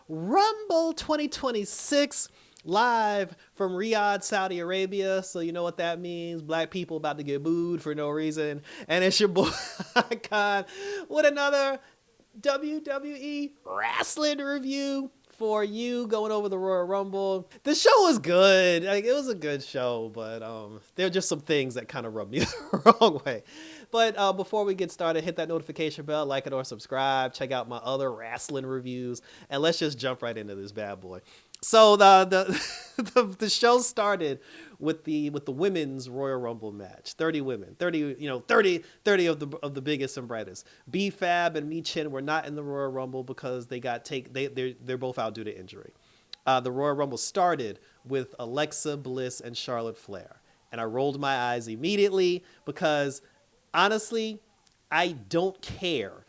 Rumble 2026 live from Riyadh, Saudi Arabia. So you know what that means. Black people about to get booed for no reason. And it's your boy Icon with another WWE wrestling review for you, going over the Royal Rumble. The show was good. Like, it was a good show, but there are just some things that kind of rubbed me the wrong way. But before we get started, hit that notification bell, like it or subscribe, check out my other wrestling reviews, and let's just jump right into this bad boy. So the show started with the women's Royal Rumble match. 30 women, 30 of the biggest and brightest. B Fab and Mi Chin were not in the Royal Rumble because they're both out due to injury. The Royal Rumble started with Alexa Bliss and Charlotte Flair, and I rolled my eyes immediately because honestly, I don't care.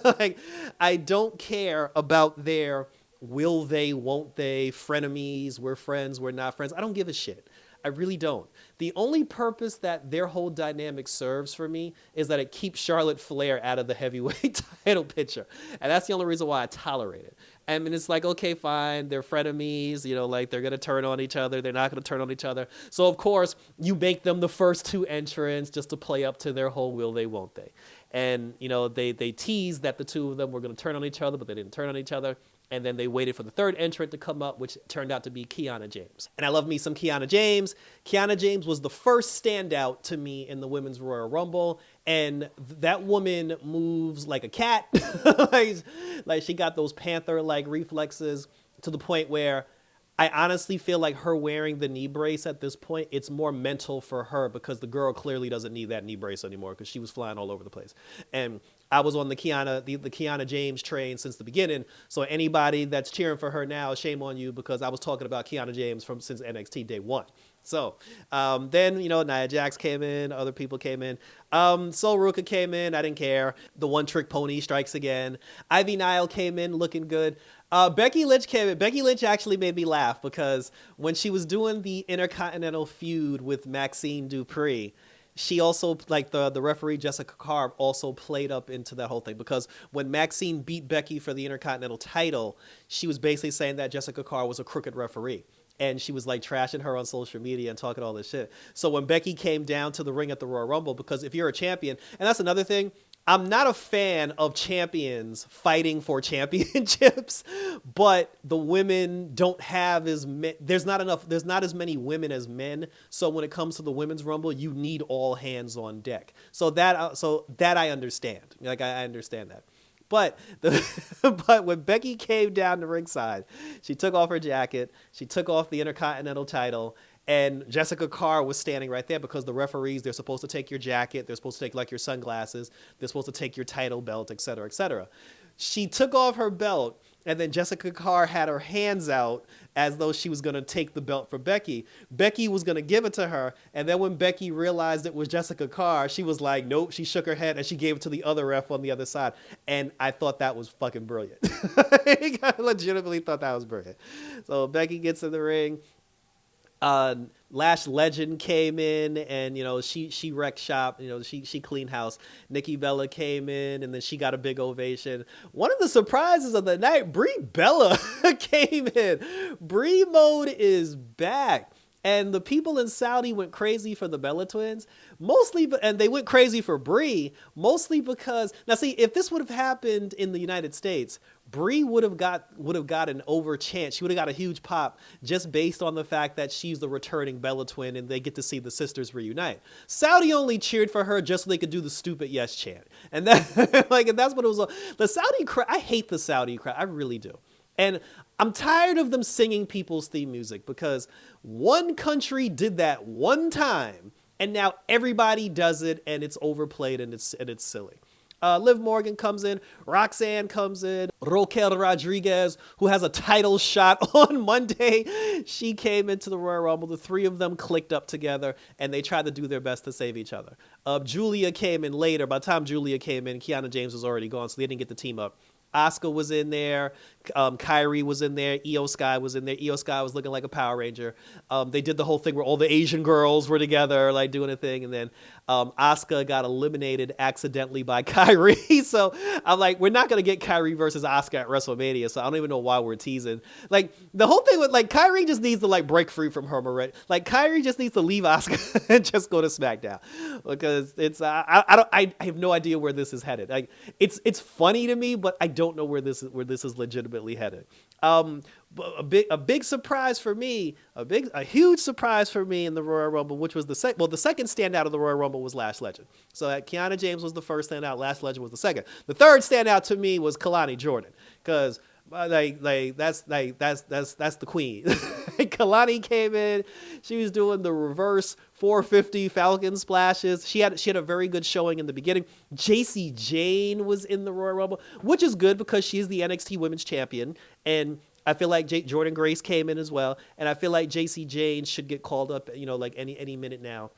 Like, I don't care about their will they, won't they, frenemies, we're friends, we're not friends. I don't give a shit. I really don't. The only purpose that their whole dynamic serves for me is that it keeps Charlotte Flair out of the heavyweight title picture. And that's the only reason why I tolerate it. I mean, it's like, okay, fine, they're frenemies, like they're going to turn on each other. They're not going to turn on each other. So, of course, you make them the first two entrants just to play up to their whole will they, won't they. And, they teased that the two of them were going to turn on each other, but they didn't turn on each other. And then they waited for the third entrant to come up, which turned out to be Kiana James. And I love me some Kiana James. Kiana James was the first standout to me in the Women's Royal Rumble. And that woman moves like a cat. like she got those panther-like reflexes to the point where I honestly feel like her wearing the knee brace at this point, it's more mental for her because the girl clearly doesn't need that knee brace anymore because she was flying all over the place. And I was on the Kiana James train since the beginning. So anybody that's cheering for her now, shame on you, because I was talking about Kiana James since NXT day one. So then, Nia Jax came in, other people came in. Sol Ruka came in, I didn't care. The one trick pony strikes again. Ivy Nile came in looking good. Becky Lynch came in. Becky Lynch actually made me laugh because when she was doing the Intercontinental feud with Maxine Dupree, she also, like the referee Jessica Carr, also played up into that whole thing because when Maxine beat Becky for the Intercontinental title, she was basically saying that Jessica Carr was a crooked referee. And she was like trashing her on social media and talking all this shit. So when Becky came down to the ring at the Royal Rumble, because if you're a champion, and that's another thing, I'm not a fan of champions fighting for championships, but the women don't have there's not as many women as men. So when it comes to the Women's Rumble, you need all hands on deck. So that I understand. Like, I understand that. But but when Becky came down to ringside, she took off her jacket, she took off the Intercontinental title, and Jessica Carr was standing right there because the referees, they're supposed to take your jacket, they're supposed to take like your sunglasses, they're supposed to take your title belt, et cetera, et cetera. She took off her belt, and then Jessica Carr had her hands out as though she was going to take the belt from Becky. Becky was going to give it to her, and then when Becky realized it was Jessica Carr, she was like, nope, she shook her head, and she gave it to the other ref on the other side. And I thought that was fucking brilliant. I legitimately thought that was brilliant. So Becky gets in the ring. Lash Legend came in and she wrecked shop, she cleaned house. Nikki Bella came in and then she got a big ovation. One of the surprises of the night, Brie Bella came in. Brie mode is back. And the people in Saudi went crazy for the Bella twins, and they went crazy for Brie, mostly because, now see, if this would have happened in the United States, Brie would have got an over chance. She would have got a huge pop just based on the fact that she's the returning Bella twin and they get to see the sisters reunite. Saudi only cheered for her just so they could do the stupid yes chant. And that and that's what it was. The Saudi crowd, I hate the Saudi crowd. I really do. And I'm tired of them singing people's theme music because one country did that one time and now everybody does it and it's overplayed and it's silly. Liv Morgan comes in, Roxanne comes in, Raquel Rodriguez, who has a title shot on Monday, she came into the Royal Rumble. The three of them clicked up together, and they tried to do their best to save each other. Julia came in later. By the time Julia came in, Kiana James was already gone, so they didn't get the team up. Asuka was in there. Kyrie was in there. Io Sky was in there. Io Sky was looking like a Power Ranger. They did the whole thing where all the Asian girls were together, like doing a thing, and then Asuka got eliminated accidentally by Kyrie. So I'm like, we're not gonna get Kyrie versus Asuka at WrestleMania. So I don't even know why we're teasing. Like the whole thing with like Kyrie just needs to like break free from her already. Like Kyrie just needs to leave Asuka and just go to SmackDown because it's I have no idea where this is headed. Like it's funny to me, but I don't know where this is legitimately headed. A big surprise for me, a huge surprise for me in the Royal Rumble, which was the second standout of the Royal Rumble was Lash Legend. So Kiana James was the first standout, Lash Legend was the second. The third standout to me was Kalani Jordan, because that's the queen. Kalani came in, she was doing the reverse 450 Falcon splashes. She had a very good showing in the beginning. JC Jane was in the Royal Rumble, which is good because she's the NXT Women's Champion, and I feel like Jordan Grace came in as well, and I feel like JC Jane should get called up, like any minute now.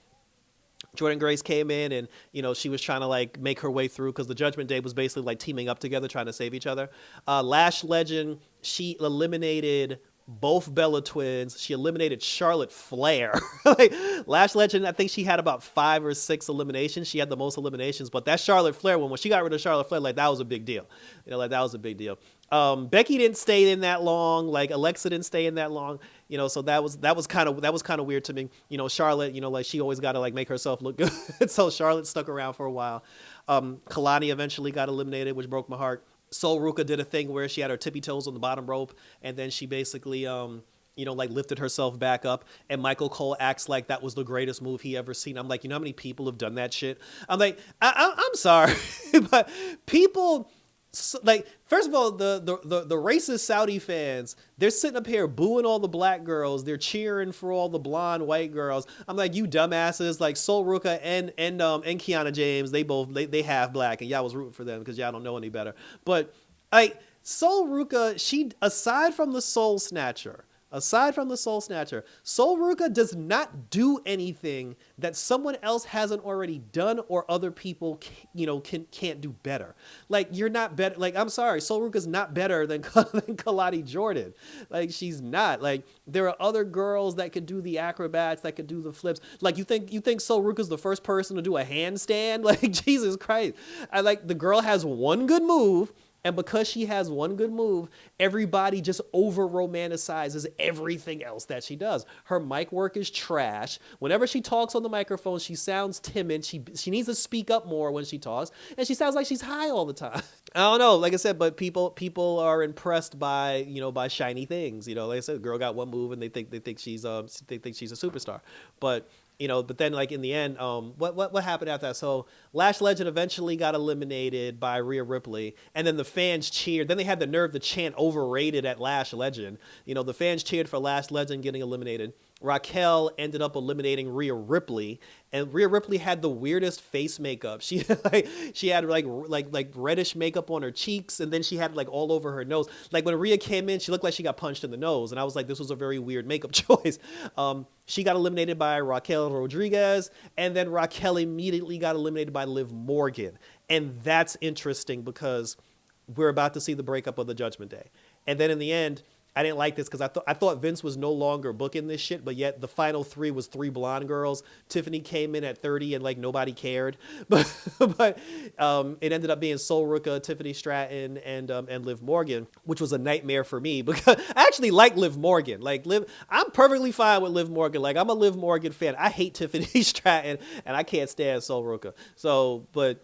Jordan Grace came in and, she was trying to like make her way through because the Judgment Day was basically like teaming up together trying to save each other. Lash Legend, she eliminated both Bella Twins. She eliminated Charlotte Flair. Like, Lash Legend, I think she had about 5 or 6 eliminations. She had the most eliminations, but that Charlotte Flair one, when she got rid of Charlotte Flair, like that was a big deal. That was a big deal. Becky didn't stay in that long. Like Alexa didn't stay in that long. So that was kind of weird to me. Charlotte, like she always got to like make herself look good. So Charlotte stuck around for a while. Kalani eventually got eliminated, which broke my heart. Sol Ruka did a thing where she had her tippy toes on the bottom rope, and then she basically, like lifted herself back up. And Michael Cole acts like that was the greatest move he ever seen. I'm like, how many people have done that shit? I'm like, I'm sorry, but people. So, like, first of all, the racist Saudi fans, they're sitting up here booing all the black girls. They're cheering for all the blonde white girls. I'm like, you dumbasses. Like Sol Ruka and Kiana James, they half black, and y'all was rooting for them because y'all don't know any better. But like Sol Ruka, she aside from the Soul Snatcher, Sol Ruka does not do anything that someone else hasn't already done or other people, can't do better. Like, you're not better. Like, I'm sorry, Sol Ruka's not better than Kalani Jordan. Like, she's not. Like, there are other girls that could do the acrobats, that could do the flips. Like, you think Sol Ruka's the first person to do a handstand? Like, Jesus Christ. The girl has one good move. And because she has one good move, everybody just over-romanticizes everything else that she does. Her mic work is trash. Whenever she talks on the microphone, she sounds timid. She needs to speak up more when she talks. And she sounds like she's high all the time. I don't know, like I said, but people are impressed by, by shiny things. Like I said, the girl got one move and they think she's a superstar. But then like in the end, what happened after that? So Lash Legend eventually got eliminated by Rhea Ripley, and then the fans cheered. Then they had the nerve to chant "overrated" at Lash Legend. The fans cheered for Lash Legend getting eliminated. Raquel ended up eliminating Rhea Ripley, and Rhea Ripley had the weirdest face makeup. She had like reddish makeup on her cheeks, and then she had like all over her nose. Like when Rhea came in, she looked like she got punched in the nose, and I was like, this was a very weird makeup choice. She got eliminated by Raquel Rodriguez, and then Raquel immediately got eliminated by Liv Morgan, and that's interesting because we're about to see the breakup of the Judgment Day, and then in the end. I didn't like this because I thought Vince was no longer booking this shit, but yet the final 3 was 3 blonde girls. Tiffany came in at 30 and like nobody cared, but it ended up being Sol Ruka, Tiffany Stratton, and Liv Morgan, which was a nightmare for me because I actually like Liv Morgan. Like I'm perfectly fine with Liv Morgan. Like I'm a Liv Morgan fan. I hate Tiffany Stratton and I can't stand Sol Ruka. So, but.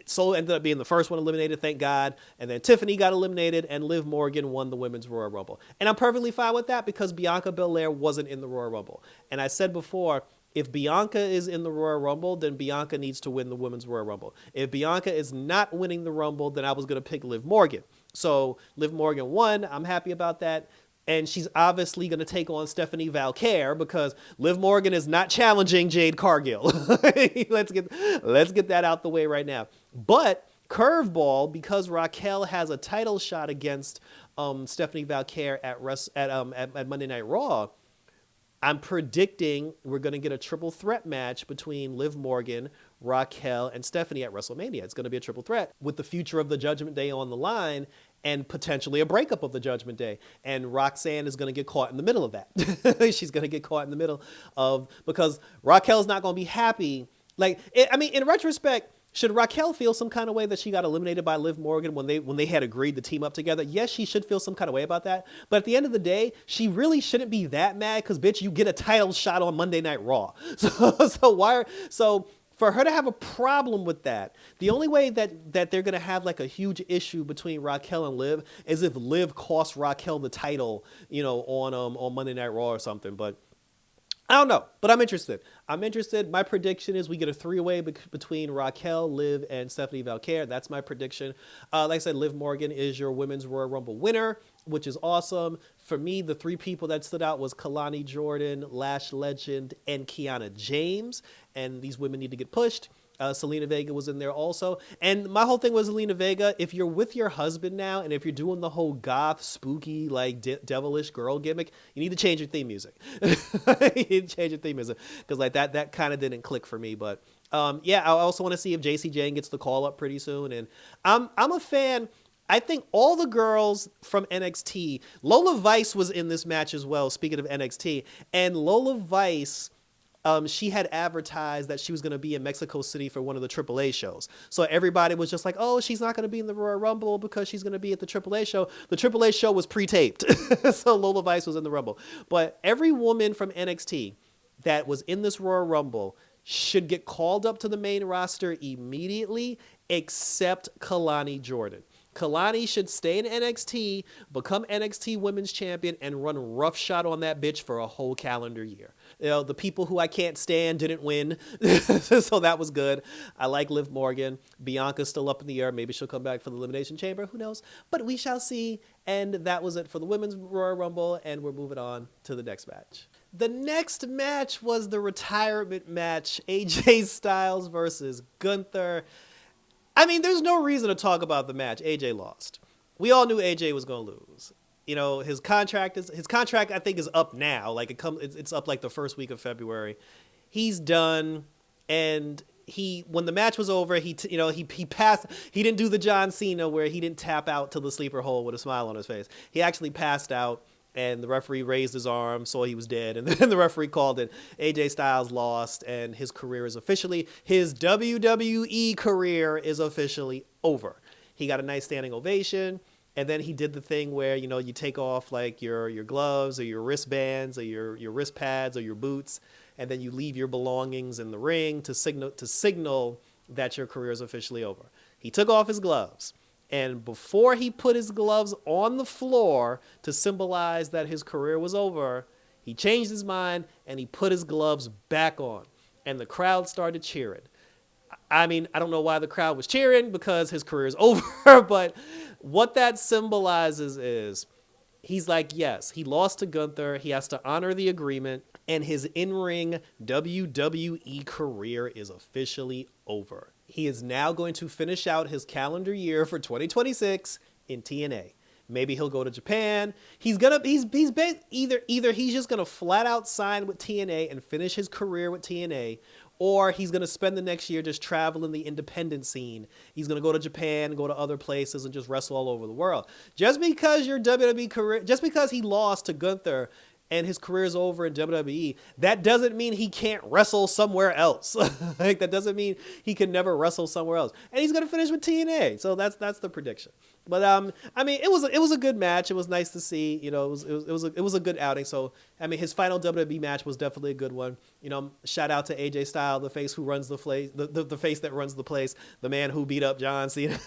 Sol ended up being the first one eliminated, thank God. And then Tiffany got eliminated, and Liv Morgan won the Women's Royal Rumble. And I'm perfectly fine with that because Bianca Belair wasn't in the Royal Rumble. And I said before, if Bianca is in the Royal Rumble, then Bianca needs to win the Women's Royal Rumble. If Bianca is not winning the Rumble, then I was going to pick Liv Morgan. So Liv Morgan won. I'm happy about that. And she's obviously going to take on Stephanie Valcaire because Liv Morgan is not challenging Jade Cargill. Let's get that out the way right now. But curveball, because Raquel has a title shot against Stephanie Valcaire at Monday Night Raw, I'm predicting we're going to get a triple threat match between Liv Morgan, Raquel, and Stephanie at WrestleMania. It's going to be a triple threat with the future of the Judgment Day on the line. and potentially a breakup of the Judgment Day. And Roxanne is going to get caught in the middle of that. She's going to get caught in the middle of, because Raquel's not going to be happy. Like, I mean, in retrospect, should Raquel feel some kind of way that she got eliminated by Liv Morgan when they had agreed to team up together? Yes, she should feel some kind of way about that. But at the end of the day, she really shouldn't be that mad because, bitch, you get a title shot on Monday Night Raw. So for her to have a problem with that, the only way that they're going to have like a huge issue between Raquel and Liv is if Liv costs Raquel the title, on Monday Night Raw or something. But I don't know, but I'm interested. My prediction is we get a three-way between Raquel, Liv, and Stephanie Valquer. That's my prediction. Like I said, Liv Morgan is your Women's Royal Rumble winner, which is awesome. For me, the three people that stood out was Kalani Jordan, Lash Legend, and Kiana James. And these women need to get pushed. Selena Vega was in there also. And my whole thing was Selena Vega, if you're with your husband now, and if you're doing the whole goth, spooky, like devilish girl gimmick, you need to change your theme music. You need to change your theme music. Because like that kind of didn't click for me. But I also want to see if JC Jane gets the call up pretty soon. And I'm a fan. I think all the girls from NXT, Lola Vice was in this match as well, speaking of NXT. And Lola Vice, she had advertised that she was going to be in Mexico City for one of the AAA shows. So everybody was just like, oh, she's not going to be in the Royal Rumble because she's going to be at the AAA show. The AAA show was pre-taped. So Lola Vice was in the Rumble. But every woman from NXT that was in this Royal Rumble should get called up to the main roster immediately, except Kalani Jordan. Kalani should stay in NXT, become NXT Women's Champion, and run roughshod on that bitch for a whole calendar year. The people who I can't stand didn't win, so that was good. I like Liv Morgan. Bianca's still up in the air. Maybe she'll come back for the Elimination Chamber. Who knows? But we shall see. And that was it for the Women's Royal Rumble, and we're moving on to the next match. The next match was the retirement match, AJ Styles versus Gunther. I mean, there's no reason to talk about the match. AJ lost. We all knew AJ was going to lose. His contract I think is up now. Like it's up like the first week of February. He's done, and when the match was over, he passed. He didn't do the John Cena where he didn't tap out to the sleeper hole with a smile on his face. He actually passed out. And the referee raised his arm, saw he was dead, and then the referee called it. AJ Styles lost, and his WWE career is officially over. He got a nice standing ovation, and then he did the thing where, you take off like your gloves or your wristbands or your wrist pads or your boots, and then you leave your belongings in the ring to signal that your career is officially over. He took off his gloves. And before he put his gloves on the floor to symbolize that his career was over, he changed his mind and he put his gloves back on. And the crowd started cheering. I mean, I don't know why the crowd was cheering because his career is over, but what that symbolizes is he's like, yes, he lost to Gunther. He has to honor the agreement, and his in-ring WWE career is officially over. He is now going to finish out his calendar year for 2026 in TNA. Maybe he'll go to Japan. Either he's just gonna flat out sign with TNA and finish his career with TNA, or he's gonna spend the next year just traveling the independent scene. He's gonna go to Japan, go to other places, and just wrestle all over the world. Just because your WWE career, just because he lost to Gunther and his career is over in WWE, that doesn't mean he can't wrestle somewhere else. Like, that doesn't mean he can never wrestle somewhere else. And he's gonna finish with TNA. So that's the prediction. But I mean, it was a good match. It was nice to see. It was a good outing. So I mean, his final WWE match was definitely a good one. Shout out to AJ Styles, the face who runs the place, the face that runs the place, the man who beat up John Cena.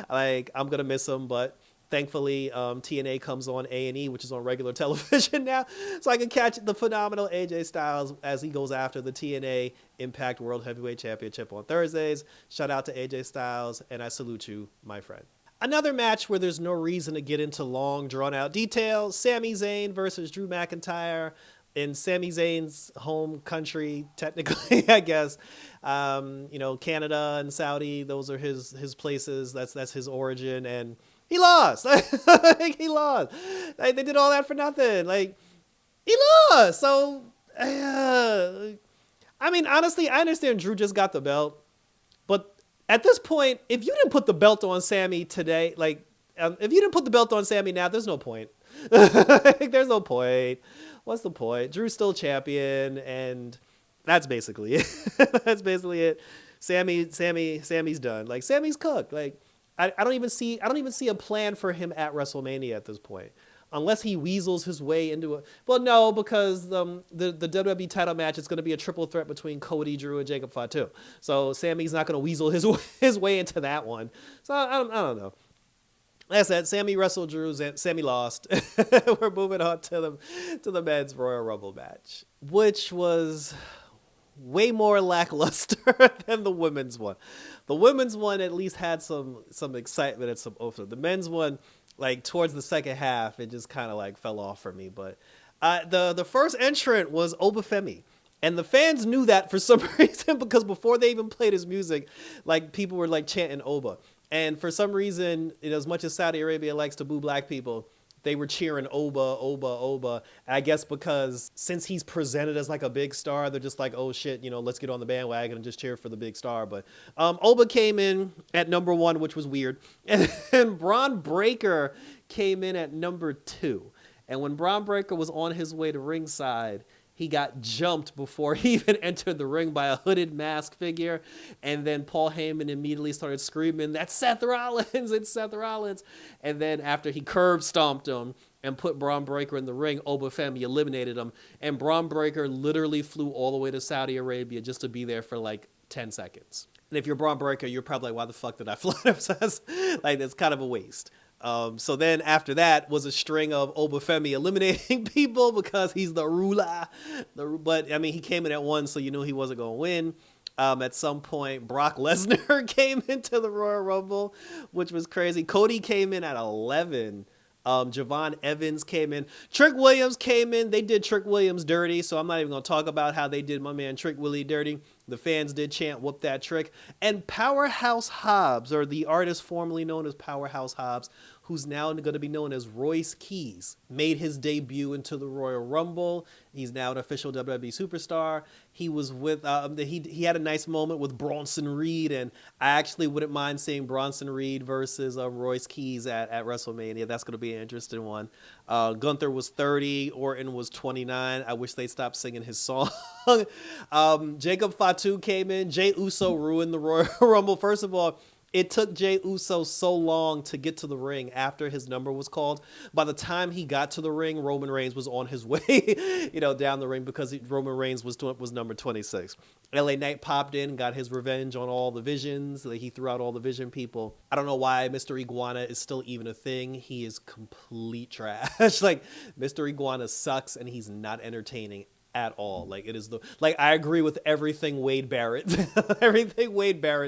Like, I'm gonna miss him, but thankfully, TNA comes on A&E, which is on regular television now, so I can catch the phenomenal AJ Styles as he goes after the TNA Impact World Heavyweight Championship on Thursdays. Shout out to AJ Styles, and I salute you, my friend. Another match where there's no reason to get into long, drawn-out details. Sami Zayn versus Drew McIntyre in Sami Zayn's home country, technically, I guess. Canada and Saudi, those are his places. That's his origin, and he lost. He lost. They did all that for nothing. Like, he lost. So, I mean, honestly, I understand Drew just got the belt. But at this point, if you didn't put the belt on Sammy today, like, if you didn't put the belt on Sammy now, there's no point. There's no point. What's the point? Drew's still champion, and that's basically it. That's basically it. Sammy's done. Like Sammy's cooked. Like I don't even see a plan for him at WrestleMania at this point. Unless he weasels his way into it. Well, no, because the WWE title match is going to be a triple threat between Cody, Drew, and Jacob Fatu. So Sammy's not going to weasel his way into that one. So I don't know. Like I said, Sammy wrestled Drew, Sammy lost. We're moving on to the men's Royal Rumble match, which was way more lackluster than the women's one. The women's one at least had some excitement and some oomph. The men's one, like towards the second half, it just kind of like fell off for me. But the first entrant was Obafemi. And the fans knew that for some reason, because before they even played his music, like people were like chanting Oba. And for some reason, as much as Saudi Arabia likes to boo black people, they were cheering Oba, Oba, Oba. And I guess because since he's presented as like a big star, they're just like, oh shit, let's get on the bandwagon and just cheer for the big star. But Oba came in at number 1, which was weird. And Braun Breaker came in at number 2. And when Braun Breaker was on his way to ringside, he got jumped before he even entered the ring by a hooded mask figure. And then Paul Heyman immediately started screaming, "That's Seth Rollins, it's Seth Rollins." And then after he curb stomped him and put Braun Breaker in the ring, Obafemi eliminated him. And Braun Breaker literally flew all the way to Saudi Arabia just to be there for like 10 seconds. And if you're Braun Breaker, you're probably like, why the fuck did I fly? Like, that's kind of a waste. So then after that was a string of Obafemi eliminating people because he's the ruler. But I mean, he came in at 1, so you knew he wasn't going to win. At some point, Brock Lesnar came into the Royal Rumble, which was crazy. Cody came in at 11. Javon Evans came in. Trick Williams came in. They did Trick Williams dirty, so I'm not even going to talk about how they did my man Trick Willie dirty. The fans did chant, "Whoop that trick." And Powerhouse Hobbs, or the artist formerly known as Powerhouse Hobbs, who's now going to be known as Royce Keys, made his debut into the Royal Rumble. He's now an official WWE superstar. He was with, he had a nice moment with Bronson Reed, and I actually wouldn't mind seeing Bronson Reed versus Royce Keys at WrestleMania. That's going to be an interesting one. Gunther was 30. Orton was 29. I wish they'd stop singing his song. Jacob Fatu came in. Jey Uso ruined the Royal Rumble. First of all, it took Jey Uso so long to get to the ring after his number was called. By the time he got to the ring, Roman Reigns was on his way, down the ring, because Roman Reigns was number 26. LA Knight popped in, got his revenge on all the Visions. He threw out all the Vision people. I don't know why Mr. Iguana is still even a thing. He is complete trash. Like, Mr. Iguana sucks, and he's not entertaining at all. Like, it is I agree with everything Wade Barrett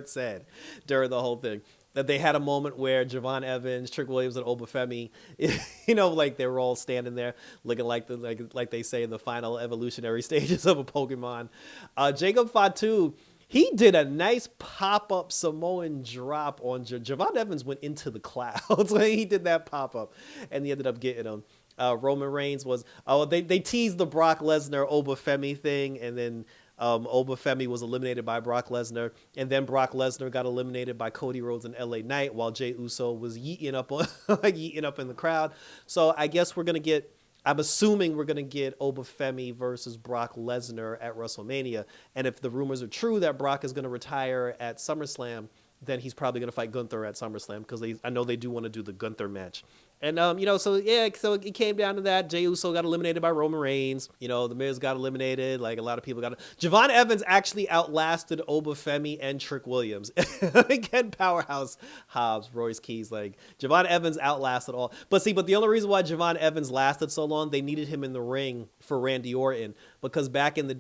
said during the whole thing. That they had a moment where Javon Evans, Trick Williams, and Obafemi, like they were all standing there looking like they say in the final evolutionary stages of a Pokemon. Jacob Fatu, he did a nice pop-up Samoan drop on Javon Evans, went into the clouds when he did that pop-up, and he ended up getting him. Roman Reigns was, they teased the Brock Lesnar Obafemi thing, and then Obafemi was eliminated by Brock Lesnar, and then Brock Lesnar got eliminated by Cody Rhodes and LA Knight, while Jey Uso was yeeting up in the crowd. So I guess I'm assuming we're gonna get Obafemi versus Brock Lesnar at WrestleMania, and if the rumors are true that Brock is gonna retire at SummerSlam, then he's probably going to fight Gunther at SummerSlam, because I know they do want to do the Gunther match. And, so it came down to that. Jey Uso got eliminated by Roman Reigns. The Miz got eliminated. Like, a lot of people Javon Evans actually outlasted Obafemi and Trick Williams. Again, Powerhouse Hobbs, Royce Keys. Like, Javon Evans outlasted all. But the only reason why Javon Evans lasted so long, they needed him in the ring for Randy Orton. Because back in the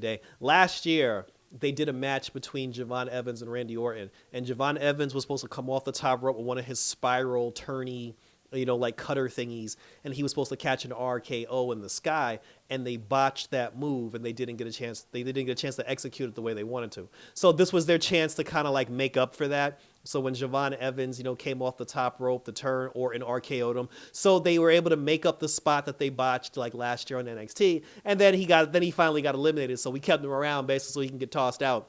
day, last year, they did a match between Javon Evans and Randy Orton, and Javon Evans was supposed to come off the top rope with one of his spiral turny, like cutter thingies, and he was supposed to catch an RKO in the sky, and they botched that move, and they didn't get a chance to execute it the way they wanted to. So this was their chance to kind of like make up for that. So when Javon Evans, came off the top rope, the turn, or an RKO'd him, so they were able to make up the spot that they botched like last year on NXT, and then he finally got eliminated. So we kept him around basically so he can get tossed out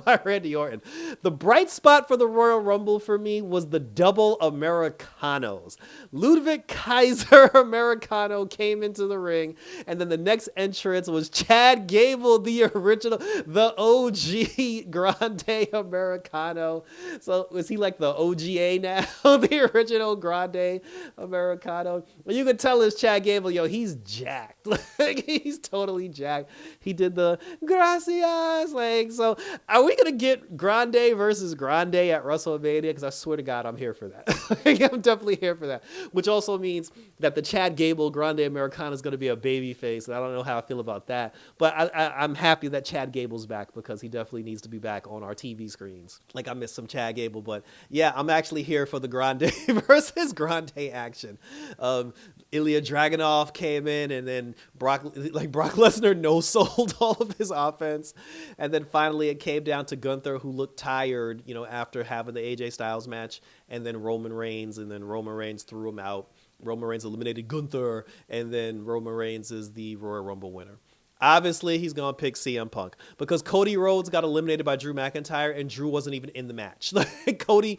by Randy Orton. The bright spot for the Royal Rumble for me was the double Americanos. Ludwig Kaiser Americano came into the ring, and then the next entrance was Chad Gable, the original, the OG Grande Americano. So is he like the OGA now? The original Grande Americano. Well, you could tell it's Chad Gable, he's jacked. Like, he's totally jacked. He did the gracias. Like, so are we going to get Grande versus Grande at WrestleMania? Because I swear to God, I'm here for that. I'm definitely here for that. Which also means that the Chad Gable Grande Americano is going to be a baby face. And I don't know how I feel about that. But I'm happy that Chad Gable's back because he definitely needs to be back on our TV screens. Like, I miss some Chad Gable. But yeah, I'm actually here for the Grande versus Grande action. Ilya Dragunov came in, and then Brock Lesnar no-sold all of his offense. And then finally it came down to Gunther, who looked tired, after having the AJ Styles match, and then Roman Reigns, threw him out. Roman Reigns eliminated Gunther, and then Roman Reigns is the Royal Rumble winner. Obviously, he's going to pick CM Punk because Cody Rhodes got eliminated by Drew McIntyre, and Drew wasn't even in the match. Cody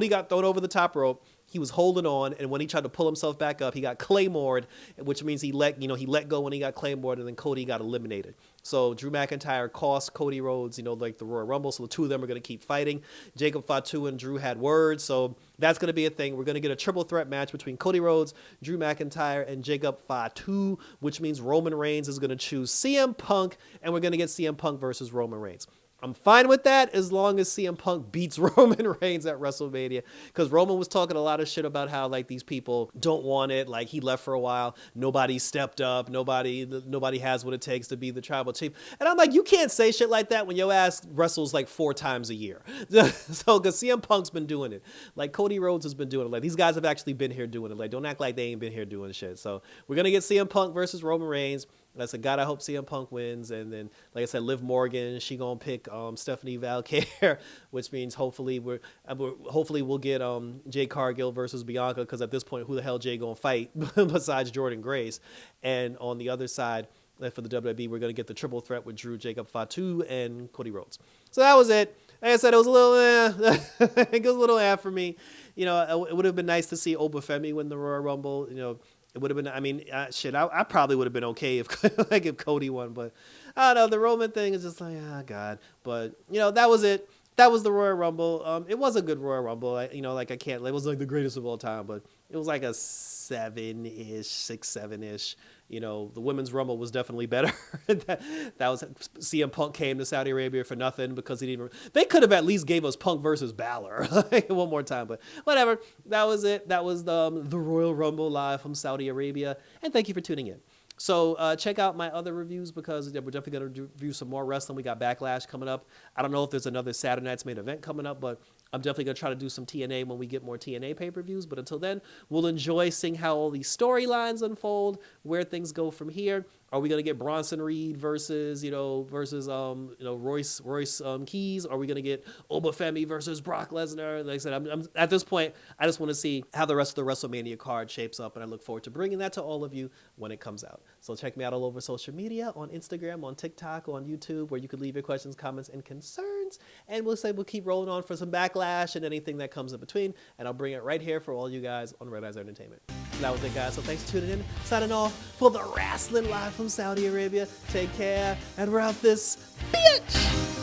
got thrown over the top rope. He was holding on, and when he tried to pull himself back up, he got Claymored, which means he let go when he got Claymored, and then Cody got eliminated. So Drew McIntyre cost Cody Rhodes, the Royal Rumble. So the two of them are going to keep fighting. Jacob Fatu and Drew had words, so that's going to be a thing. We're going to get a triple threat match between Cody Rhodes, Drew McIntyre, and Jacob Fatu, which means Roman Reigns is going to choose CM Punk, and we're going to get CM Punk versus Roman Reigns. I'm fine with that as long as CM Punk beats Roman Reigns at WrestleMania, because Roman was talking a lot of shit about how like these people don't want it. Like, he left for a while. Nobody stepped up. Nobody has what it takes to be the tribal chief. And I'm like, you can't say shit like that when your ass wrestles like 4 times a year. So, because CM Punk's been doing it. Like, Cody Rhodes has been doing it. Like, these guys have actually been here doing it. Like, don't act like they ain't been here doing shit. So we're going to get CM Punk versus Roman Reigns. And I said, God, I hope CM Punk wins. And then, like I said, Liv Morgan, she gonna pick Stephanie Valkyrie, which means hopefully we'll get Jade Cargill versus Bianca, because at this point, who the hell Jay gonna fight besides Jordynne Grace? And on the other side, for the WWE, we're gonna get the triple threat with Drew, Jacob Fatu, and Cody Rhodes. So that was it. Like I said, it was a little for me. It would have been nice to see Obafemi win the Royal Rumble. It would have been, I probably would have been okay if if Cody won, but I don't know, the Roman thing is just like, oh God. But, that was it. That was the Royal Rumble. It was a good Royal Rumble. It was like the greatest of all time, but it was like a 7-ish, 6, 7-ish. The women's Rumble was definitely better. that was CM Punk came to Saudi Arabia for nothing because they could have at least gave us Punk versus Balor one more time, but whatever. That was it. That was the Royal Rumble live from Saudi Arabia, and thank you for tuning in. So check out my other reviews, because we're definitely going to review some more wrestling. We got Backlash coming up. I don't know if there's another Saturday Night's Main Event coming up, but I'm definitely going to try to do some TNA when we get more TNA pay-per-views. But until then, we'll enjoy seeing how all these storylines unfold, where things go from here. Are we going to get Bronson Reed versus Royce Keys? Are we going to get Obafemi versus Brock Lesnar? Like I said, I'm at this point, I just want to see how the rest of the WrestleMania card shapes up, and I look forward to bringing that to all of you when it comes out. So check me out all over social media, on Instagram, on TikTok, on YouTube, where you can leave your questions, comments, and concerns. And we'll keep rolling on for some Backlash and anything that comes in between, and I'll bring it right here for all you guys on Red Eyes Entertainment. So that was it, guys. So thanks for tuning in. Signing off for the Wrestling Live from Saudi Arabia. Take care, and we're out this bitch.